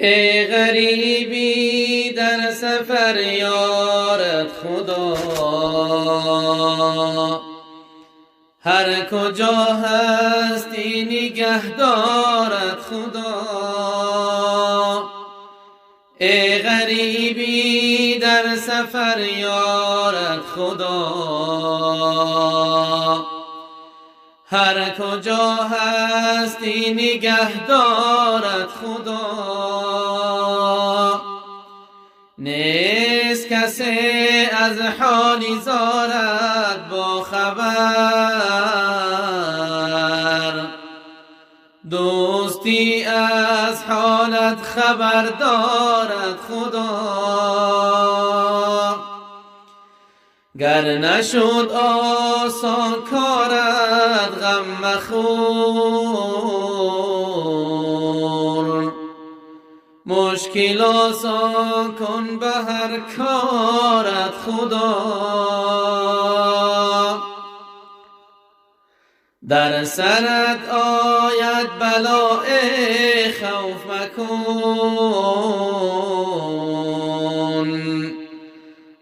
ای غریبی در سفر یارت خدا، هر کجا هستی نگه دارد خدا. ای غریبی در سفر یارت خدا، هر کجا هستی نگه دارد خدا. نیست کسی از حالی زارد با خبر، دوستی از حالت خبر دارد خدا. گر نشد آسان کارت غم مخور، مشکل آسان کن به هر کارت خدا. در سرت آید بلاء خوف مکن،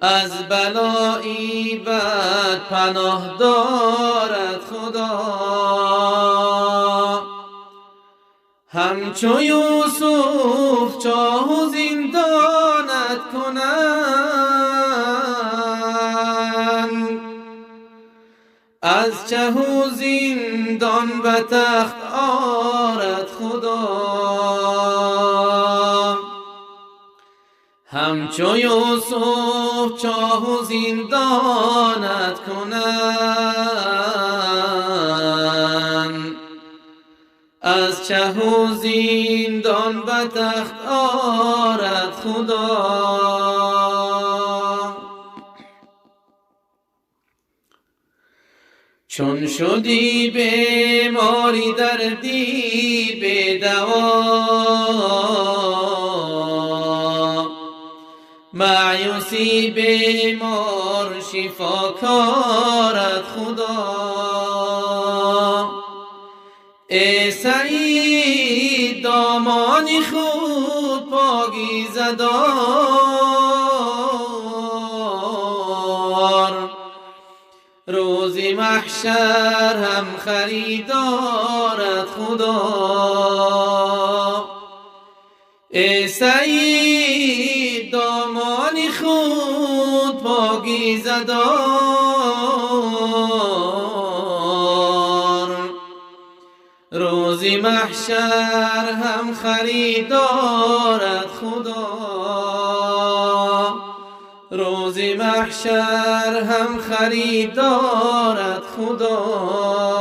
از بلایی بد پناه دارد خدا. همچو یوسف چاه و زندانت کنند، از چه و زندان به تخت آرد خدا. همچو یوسف چاه و زندانت کنند، از چه و زندان به تخت آرد خدا. چون شدی بیماری دردی بی دوا، مایوسی بیمار شفا کارد خدا. ای سعید دامانی خود پاکیزه دار، روز محشر هم خریدارد خدا. ای سعید دامانی خود پاکیزه دار، روز محشر هم خریدارد خدا. روز محشر هم خریدارد خدا.